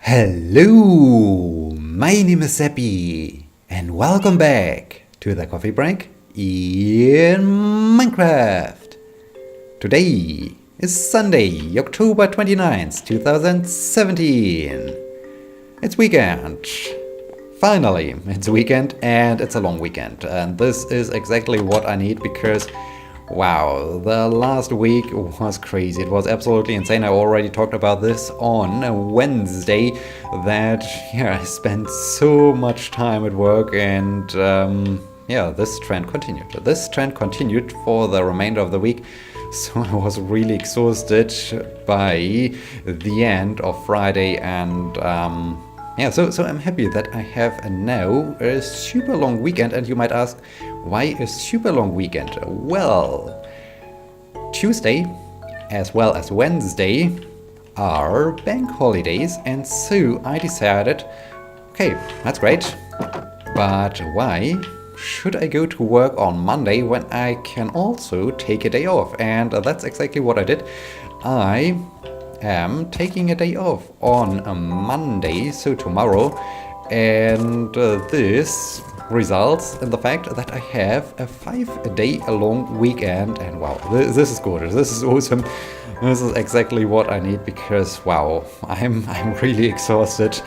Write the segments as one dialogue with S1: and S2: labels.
S1: Hello, my name is Sebbi, and welcome back to the coffee break in Minecraft. Today is Sunday, October 29th, 2017. It's weekend. Finally, it's weekend and it's a long weekend. And this is exactly what I need because wow, the last week was crazy. It was absolutely insane. I already talked about this on Wednesday that I spent so much time at work and this trend continued. This trend continued for the remainder of the week. So I was really exhausted by the end of Friday and so I'm happy that I have now a super long weekend. And you might ask, why a super long weekend? Well, Tuesday as well as Wednesday are bank holidays, and so I decided, okay, that's great, but why should I go to work on Monday when I can also take a day off? And that's exactly what I did. I am taking a day off on a Monday, so tomorrow, and this results in the fact that I have a 5-day long weekend, and wow, this is gorgeous, this is awesome, this is exactly what I need because wow, I'm really exhausted.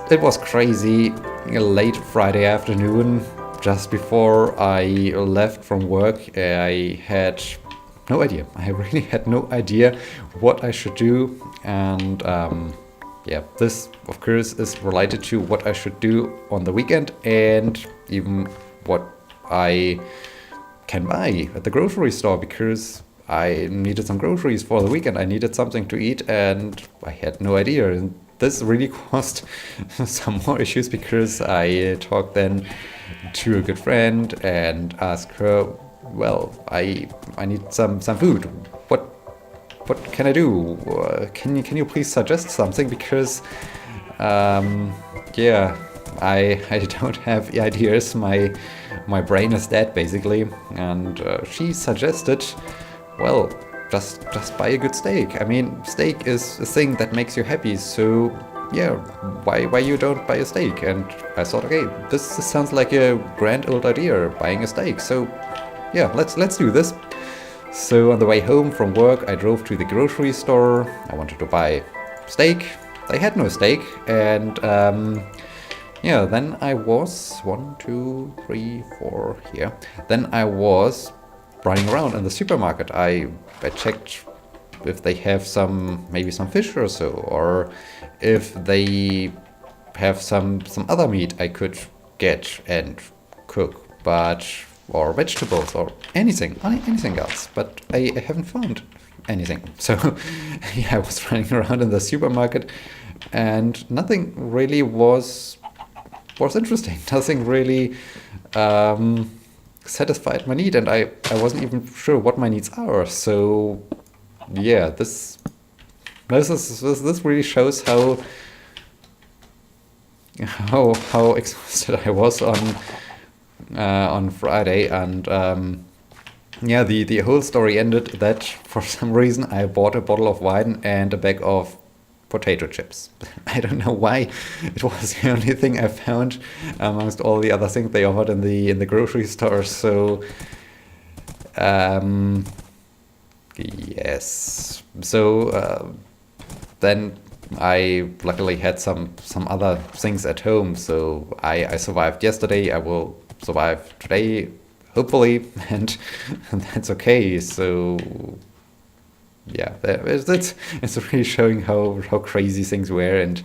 S1: It was crazy late Friday afternoon, just before I left from work. I had no idea. I really had no idea what I should do, and this of course is related to what I should do on the weekend and even what I can buy at the grocery store, because I needed some groceries for the weekend. I needed something to eat and I had no idea. And this really caused some more issues because I talked then to a good friend and asked her, well, I need some food. What can I do? Can you please suggest something? Because I don't have ideas. My brain is dead basically. And she suggested, well, just buy a good steak. I mean, steak is a thing that makes you happy. So yeah, why you don't buy a steak? And I thought, okay, this sounds like a grand old idea, buying a steak. So yeah, let's do this. So on the way home from work, I drove to the grocery store. I wanted to buy steak. They had no steak, and then I was 1, 2, 3, 4 here. Then I was running around in the supermarket. I checked if they have maybe some fish or so, or if they have some other meat I could get and cook, or vegetables or anything else, but I haven't found anything. So I was running around in the supermarket and nothing really was interesting. Nothing really satisfied my need, and I wasn't even sure what my needs are. So yeah, this really shows how exhausted I was on Friday, and the whole story ended that for some reason I bought a bottle of wine and a bag of potato chips. I don't know why. It was the only thing I found amongst all the other things they offered in the grocery store. So yes. So then I luckily had some other things at home. So I survived yesterday. I will survive today, hopefully, and that's okay. So yeah, it's really showing how crazy things were and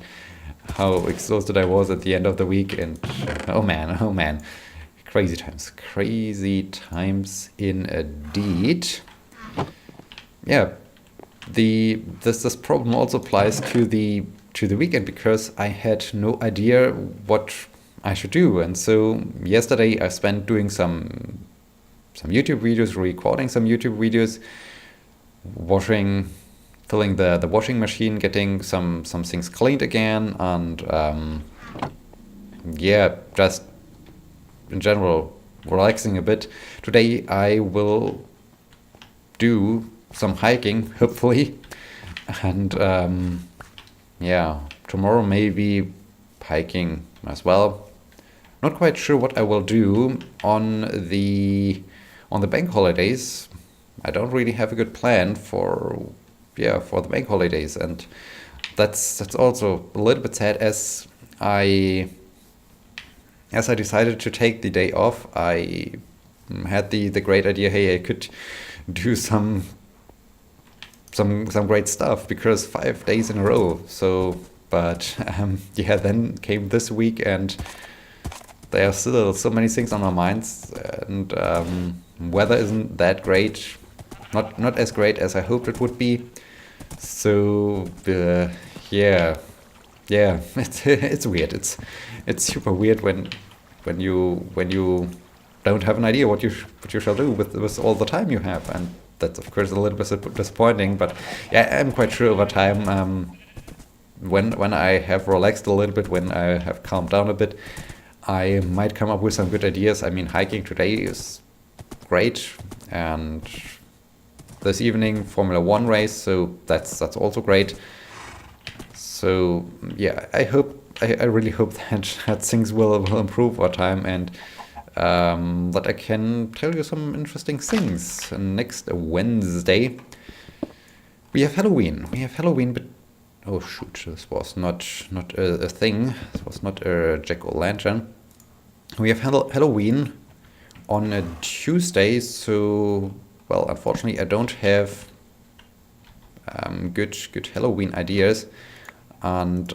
S1: how exhausted I was at the end of the week. And oh man, crazy times indeed. Yeah, this problem also applies to the weekend because I had no idea what I should do. And so yesterday I spent doing some YouTube videos, recording some YouTube videos, filling the washing machine, getting some things cleaned again, and just in general relaxing a bit. Today I will do some hiking, hopefully, and tomorrow maybe hiking as well. Not quite sure what I will do on the bank holidays. I don't really have a good plan for the bank holidays, and that's also a little bit sad as I decided to take the day off. I had the great idea, hey, I could do some great stuff because 5 days in a row. So, but then came this week, and there are still so many things on our minds, and weather isn't that great, not as great as I hoped it would be. So yeah, it's weird. It's super weird when you don't have an idea what you shall do with all the time you have, and that's of course a little bit disappointing. But yeah, I'm quite sure over time, when I have relaxed a little bit, when I have calmed down a bit, I might come up with some good ideas. I mean, hiking today is great, and this evening Formula One race, so that's also great. So yeah, I really hope that things will improve over time, and that I can tell you some interesting things. Next Wednesday we have Halloween. But oh shoot, this was not a thing. This was not a jack-o'-lantern. We have Halloween on a Tuesday, so well, unfortunately I don't have good Halloween ideas, and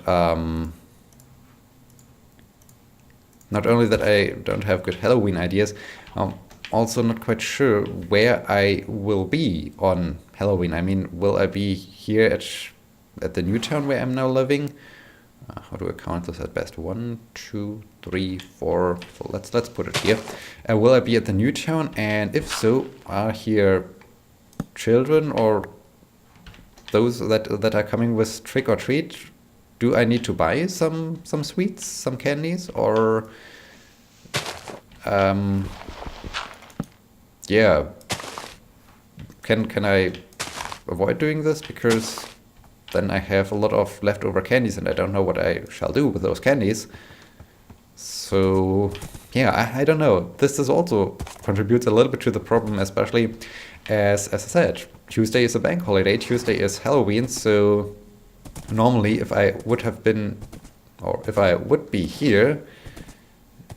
S1: not only that I don't have good Halloween ideas, I'm also not quite sure where I will be on Halloween. I mean, will I be here at the new town where I'm now living? How do I count this at best? 1, 2, 3, 4. So let's put it here. Will I be at the new town? And if so, are here children or those that are coming with trick or treat? Do I need to buy some sweets, some candies, or yeah, can I avoid doing this, because then I have a lot of leftover candies and I don't know what I shall do with those candies. So yeah, I don't know. This is also contributes a little bit to the problem, especially as I said, Tuesday is a bank holiday, Tuesday is Halloween, so normally if I would be here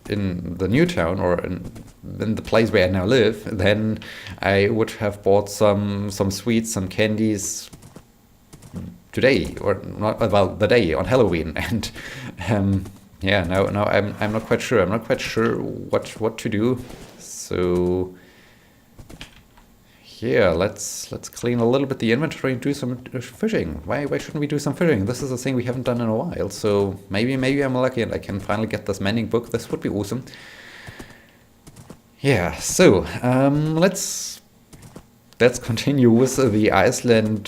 S1: in the new town or in the place where I now live, then I would have bought some sweets, some candies today, or not, well, the day on Halloween, and yeah, now I'm not quite sure. I'm not quite sure what to do. So yeah, let's clean a little bit the inventory and do some fishing. Why shouldn't we do some fishing? This is a thing we haven't done in a while. So maybe I'm lucky and I can finally get this mending book. This would be awesome. Yeah. So let's continue with the Iceland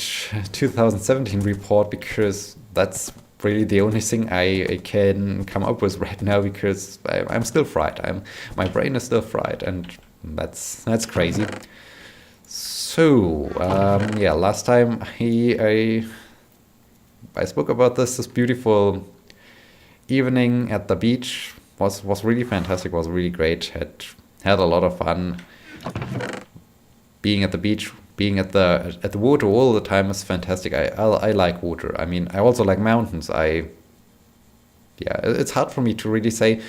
S1: 2017 report, because that's really the only thing I can come up with right now, because I'm still fried. My brain is still fried, and that's crazy. So yeah, last time I spoke about this beautiful evening at the beach was really fantastic. Was really great. Had a lot of fun. Being at the beach, being at the water all the time is fantastic. I like water. I mean, I also like mountains. It's hard for me to really say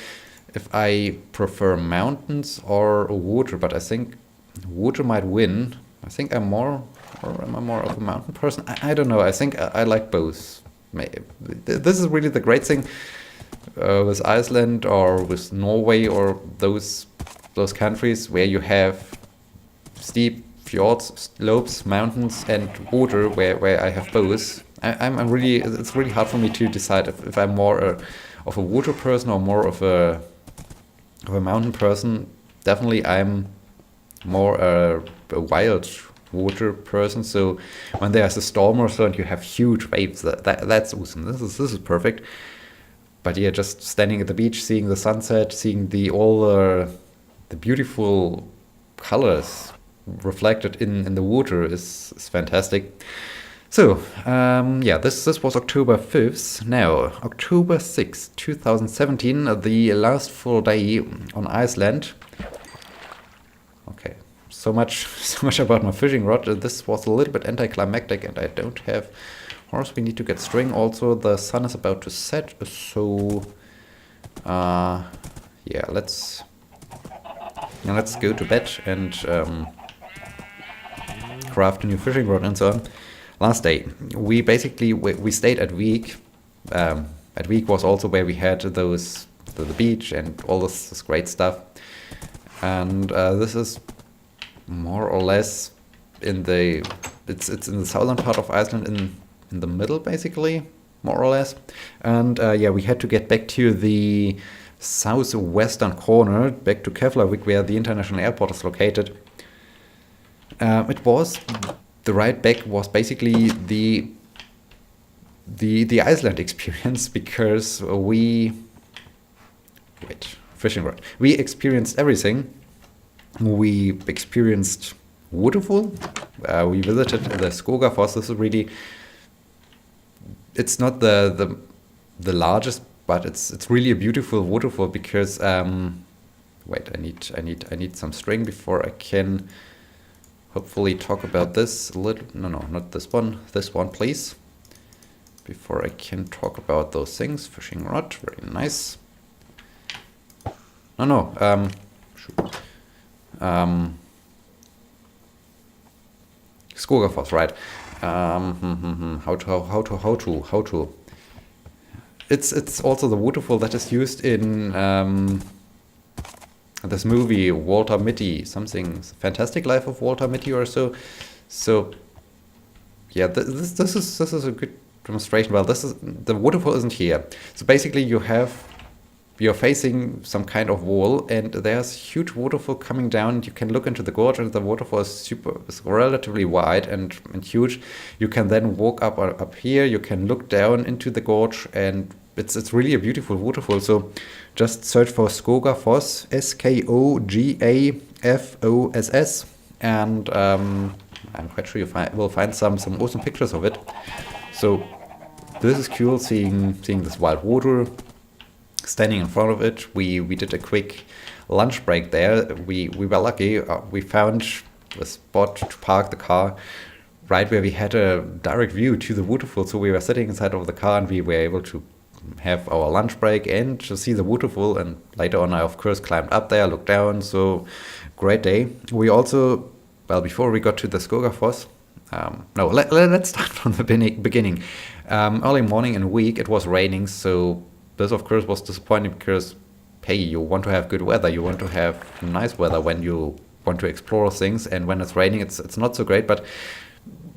S1: if I prefer mountains or water, but I think water might win. I think am I more of a mountain person? I don't know. I think I like both. This is really the great thing with Iceland or with Norway or those countries where you have steep fjords, slopes, mountains, and water, where I have both. It's really hard for me to decide if I'm more of a water person or more of a mountain person. Definitely, I'm more a wild water person. So when there's a storm or so and you have huge waves, that's awesome. This is perfect. But yeah, just standing at the beach, seeing the sunset, seeing all the beautiful colors reflected in the water is fantastic. So, yeah, this was October 5th. Now, October 6th, 2017, the last full day on Iceland. Okay, so much about my fishing rod. This was a little bit anticlimactic, and I don't have horse. We need to get string. Also, the sun is about to set, so yeah, let's go to bed and craft a new fishing rod and so on. Last day, we basically we stayed at Wiek. At Wiek was also where we had the beach and all this great stuff. And this is more or less in the it's in the southern part of Iceland, in the middle basically, more or less. And yeah, we had to get back to the southwestern corner, back to Keflavik, where the international airport is located. The ride back was basically the Iceland experience, because fishing rod. We experienced everything. We experienced waterfall. We visited the Skogafoss. This is really, it's not the largest, but it's really a beautiful waterfall, because wait, I need some string before I can hopefully talk about this a little. No, not this one. This one, please. Before I can talk about those things. Fishing rod, very nice. Shoot. Skogafoss, right? How to? It's also the waterfall that is used in this movie Walter Mitty, something Fantastic Life of Walter Mitty or so. So yeah, this is a good demonstration. Well, the waterfall isn't here. So basically, you're facing some kind of wall, and there's huge waterfall coming down. You can look into the gorge, and the waterfall is relatively wide and huge. You can then walk up here. You can look down into the gorge, and it's really a beautiful waterfall. So just search for Skogafoss, Skogafoss, and I'm quite sure you will find some awesome pictures of it. So this is cool, seeing this wild water. Standing in front of it, we did a quick lunch break there. We were lucky. We found a spot to park the car right where we had a direct view to the waterfall. So we were sitting inside of the car, and we were able to have our lunch break and to see the waterfall. And later on, I of course climbed up there, looked down. So great day. We also, well, before we got to the Skogafoss, let's start from the beginning. Early morning in Wiek, it was raining, so this, of course, was disappointing, because, hey, you want to have good weather. You want to have nice weather when you want to explore things. And when it's raining, it's not so great. But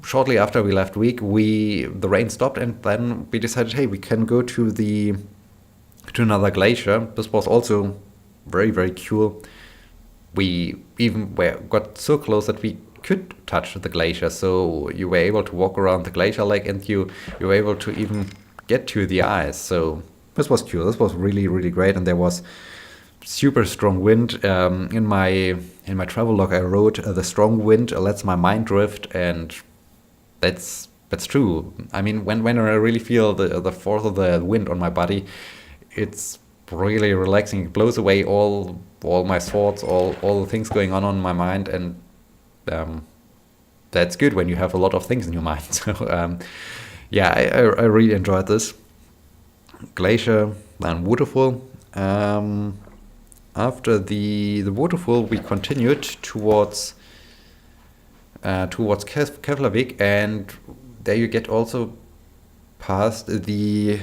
S1: shortly after we left Wiek, the rain stopped, and then we decided, hey, we can go to another glacier. This was also very, very cool. We even got so close that we could touch the glacier. So you were able to walk around the glacier lake, and you were able to even get to the ice. So this was cool. This was really, really great, and there was super strong wind. In my travel log, I wrote, "The strong wind lets my mind drift," and that's true. I mean, when I really feel the force of the wind on my body, it's really relaxing. It blows away all my thoughts, all the things going on in my mind, and that's good when you have a lot of things in your mind. So yeah, I really enjoyed this. Glacier and waterfall. After the waterfall, we continued towards Keflavik, and there you get also past this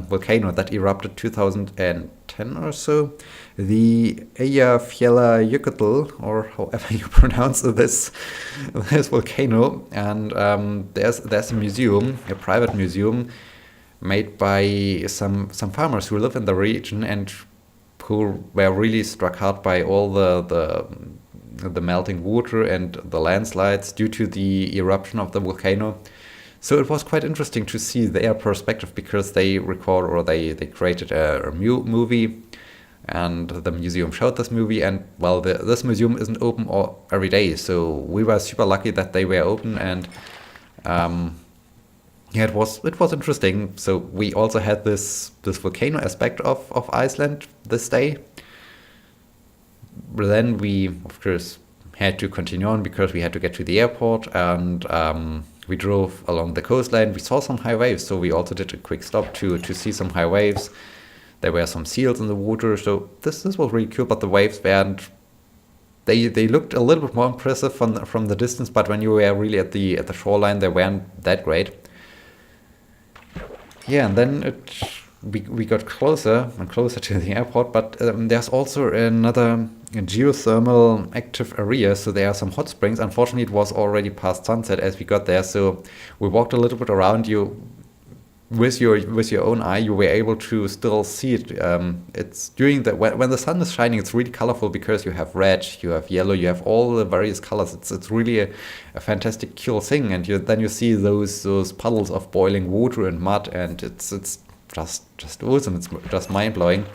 S1: volcano that erupted 2010 or so, the Eyjafjallajökull, or however you pronounce this volcano. And there's a museum, a private museum, made by some farmers who live in the region and who were really struck hard by all the melting water and the landslides due to the eruption of the volcano. So it was quite interesting to see their perspective, because they created a movie and the museum showed this movie. And well, this museum isn't open every day, so we were super lucky that they were open. And yeah, it was interesting. So we also had this volcano aspect of Iceland this day. But then we, of course, had to continue on because we had to get to the airport, and we drove along the coastline. We saw some high waves, so we also did a quick stop to see some high waves. There were some seals in the water, so this was really cool. But the waves weren't. They looked a little bit more impressive from the distance, but when you were really at the shoreline, they weren't that great. Yeah, and then we got closer and closer to the airport, but there's also another geothermal active area, so there are some hot springs. Unfortunately, it was already past sunset as we got there, so we walked a little bit around. You, with your own eye, you were able to still see it. It's during when the sun is shining, it's really colorful because you have red, you have yellow, you have all the various colors. It's really a fantastic, cool thing. And then you see those puddles of boiling water and mud, and it's just awesome. It's just mind blowing.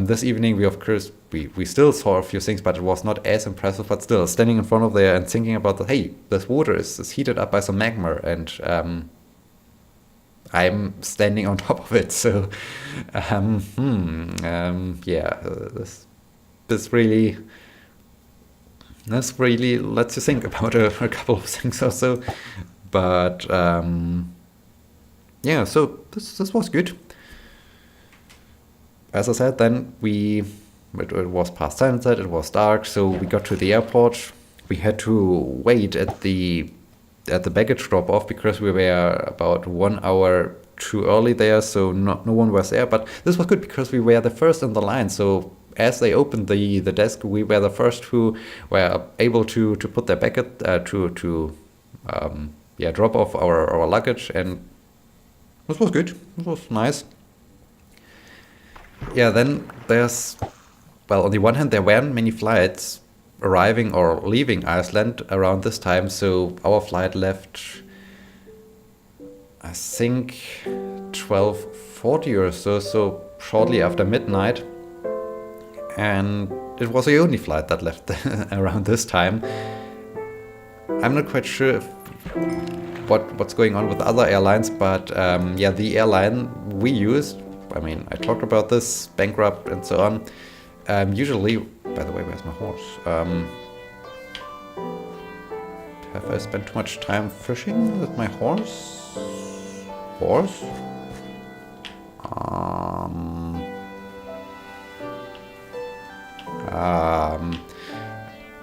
S1: This evening, we of course we still saw a few things, but it was not as impressive. But still, standing in front of there and thinking about that, hey, this water is heated up by some magma, and I'm standing on top of it. So, yeah, this really lets you think about a couple of things or so. But yeah, so this was good. As I said, then it was past sunset, it was dark, so we got to the airport. We had to wait at the baggage drop-off because we were about 1 hour too early there, so no one was there. But this was good because we were the first in the line, so as they opened the desk, we were the first who were able to put their baggage to drop off our luggage, and this was good. It was nice. Yeah, then on the one hand, there weren't many flights arriving or leaving Iceland around this time, so our flight left, I think, 12:40 or so shortly after midnight, and it was the only flight that left around this time. I'm not quite sure what's going on with other airlines, but the airline we used, I mean, I talked about this, bankrupt and so on. Usually, by the way, where's my horse? Have I spent too much time fishing with my horse?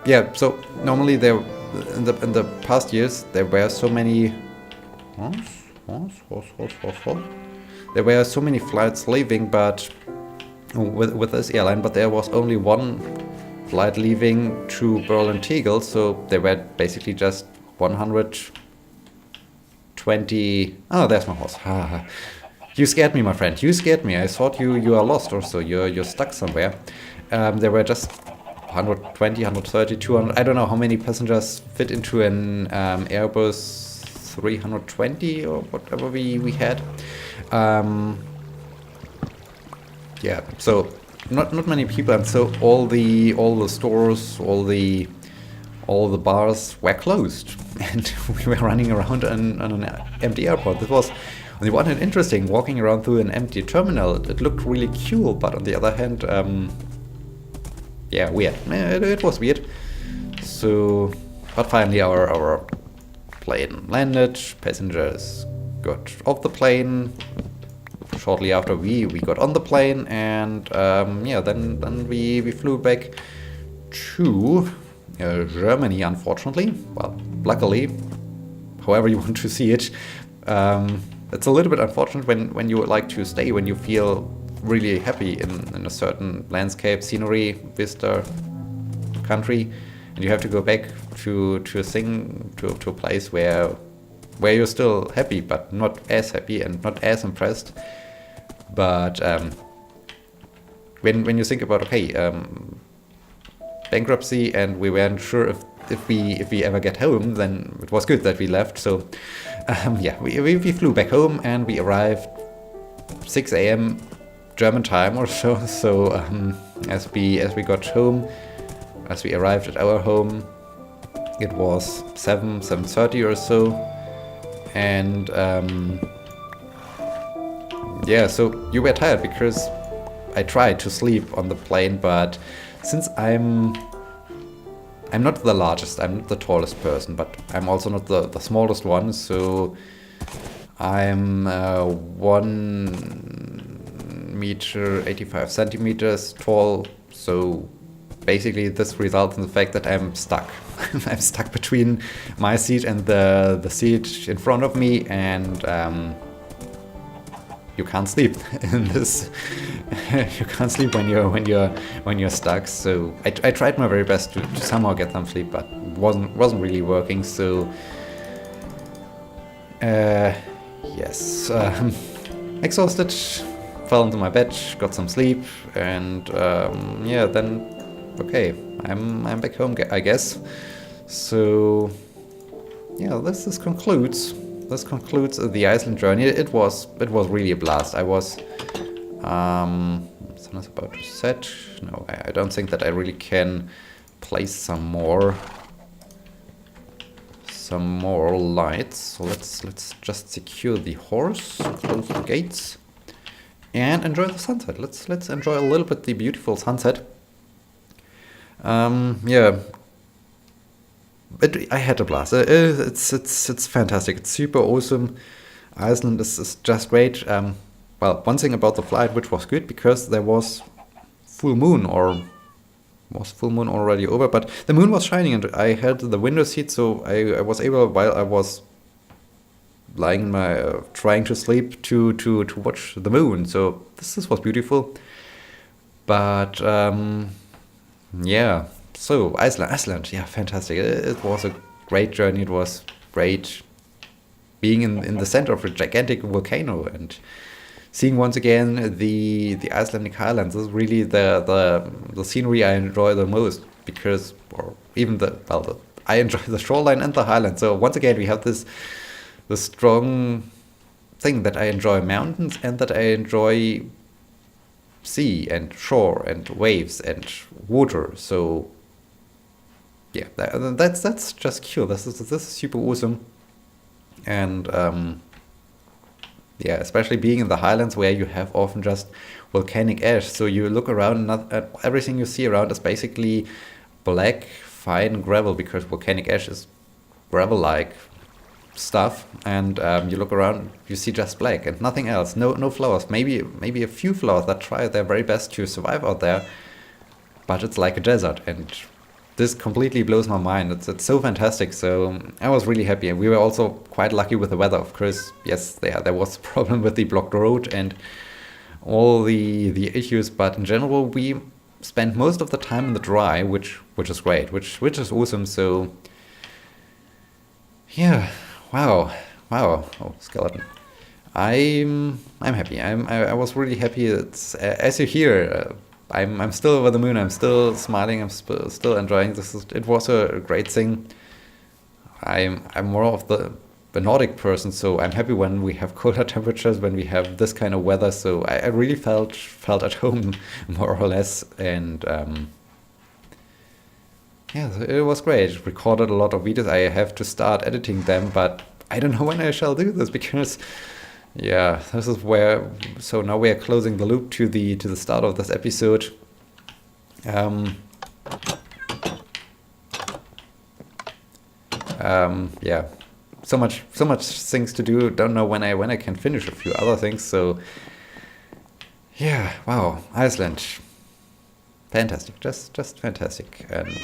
S1: Yeah, so normally there, in the past years, there were so many there were so many flights leaving, but with this airline, but there was only one flight leaving to Berlin-Tegel, so there were basically just 120. Oh, there's my horse. You scared me, my friend. You scared me. I thought you are lost or so. You're stuck somewhere. There were just 120, 130, 200. I don't know how many passengers fit into an Airbus 320 or whatever we had. Yeah, so not many people, and so all the stores, all the bars were closed, and we were running around on an empty airport. This was, on the one hand, interesting, walking around through an empty terminal. It looked really cool, but on the other hand, weird. It was weird. So, but finally our plane landed. Passengers got off the plane. Shortly after we got on the plane, and then we flew back to Germany, unfortunately. Well, luckily, however you want to see it. It's a little bit unfortunate when you like to stay, when you feel really happy in a certain landscape, scenery, vista, country, and you have to go back to a place where you're still happy, but not as happy and not as impressed. But when you think about bankruptcy, and we weren't sure if we ever get home, then it was good that we left. So we flew back home, and we arrived 6 a.m. German time or so. So as we got home, as we arrived at our home, it was 7:30 or so, and yeah, so you were tired because I tried to sleep on the plane, but since I'm not the largest, I'm not the tallest person, but I'm also not the smallest one, so I'm 1 meter 85 centimeters tall, so basically this results in the fact that I'm stuck. I'm stuck between my seat and the seat in front of me, and you can't sleep in this. You can't sleep when you're stuck. So I tried my very best to somehow get some sleep, but wasn't really working. So yes, exhausted, fell into my bed, got some sleep, and yeah, then okay, I'm back home, I guess. So yeah, this concludes the Iceland journey. It was really a blast. I was sun is about to set. No, I don't think that I really can place some more lights. So let's just secure the horse, close the gates, and enjoy the sunset. Let's enjoy a little bit the beautiful sunset. Yeah, I had a blast. It's fantastic. It's super awesome. Iceland is just great. Well, one thing about the flight, which was good, because there was full moon, or was full moon already over, but the moon was shining, and I had the window seat, so I was able, while I was lying in my trying to sleep, to watch the moon. So this was beautiful. But yeah. So Iceland, yeah, fantastic. It was a great journey. It was great being in the center of a gigantic volcano and seeing once again the Icelandic highlands. This is really the scenery I enjoy the most, because, or even I enjoy the shoreline and the highlands. So once again, we have the strong thing that I enjoy mountains and that I enjoy sea and shore and waves and water. So yeah, that's just cool. This is super awesome. And yeah, especially being in the highlands, where you have often just volcanic ash. So you look around, and everything you see around is basically black, fine gravel, because volcanic ash is gravel-like stuff. And you look around, you see just black and nothing else. No flowers. Maybe a few flowers that try their very best to survive out there, but it's like a desert. And this completely blows my mind. It's so fantastic. So I was really happy, and we were also quite lucky with the weather. Of course, yes, there was a problem with the blocked road and all the issues, but in general, we spent most of the time in the dry, which is great, which is awesome. So yeah, wow. Oh, skeleton. I'm happy. I was really happy. It's as you hear. I'm still over the moon. I'm still smiling. I'm still enjoying this. It was a great thing. I'm more of the Nordic person, so I'm happy when we have colder temperatures, when we have this kind of weather. So I really felt at home, more or less, and yeah, it was great. Recorded a lot of videos. I have to start editing them, but I don't know when I shall do this, because yeah, this is where. So now we are closing the loop to the start of this episode. Yeah, so much things to do. Don't know when I can finish a few other things. So yeah, wow, Iceland, fantastic, just fantastic, and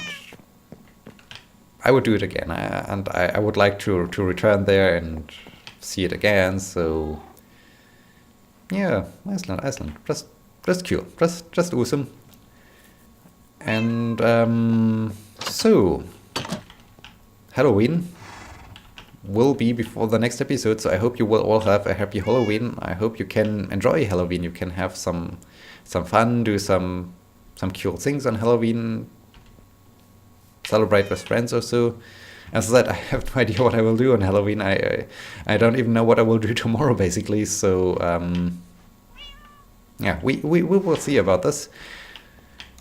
S1: I would do it again. I would like to return there and see it again. So yeah, Iceland, just cool, just awesome. And so Halloween will be before the next episode, so I hope you will all have a happy Halloween. I hope you can enjoy Halloween. You can have some fun, do some cool things on Halloween, celebrate with friends or so. As I said, I have no idea what I will do on Halloween. I don't even know what I will do tomorrow, basically. So yeah, we will see about this.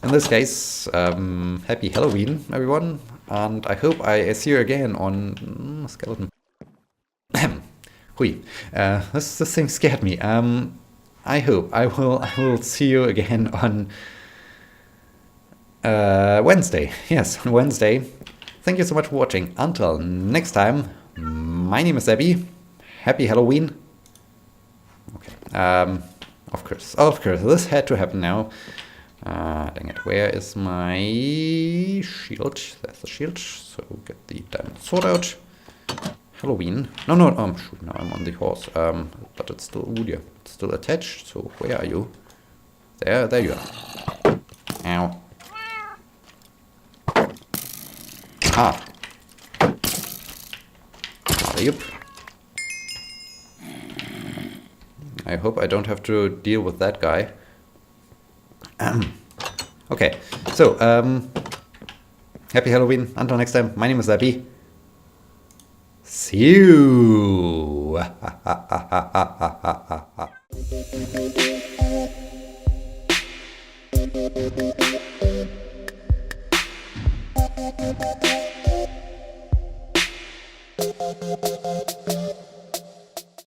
S1: In this case, happy Halloween, everyone, and I hope I see you again on skeleton. Hui, this thing scared me. I hope I will see you again on Wednesday. Yes, on Wednesday. Thank you so much for watching. Until next time, my name is Sebbi. Happy Halloween. Okay. Of course, this had to happen now. Dang it, where is my shield? There's the shield, so get the diamond sword out. Halloween. No, shoot, now I'm on the horse. But it's still, ooh dear, it's still attached, so where are you? There you are. Ow. Ah. Yep. I hope I don't have to deal with that guy. Okay, so, happy Halloween. Until next time, my name is Sebbi. See you!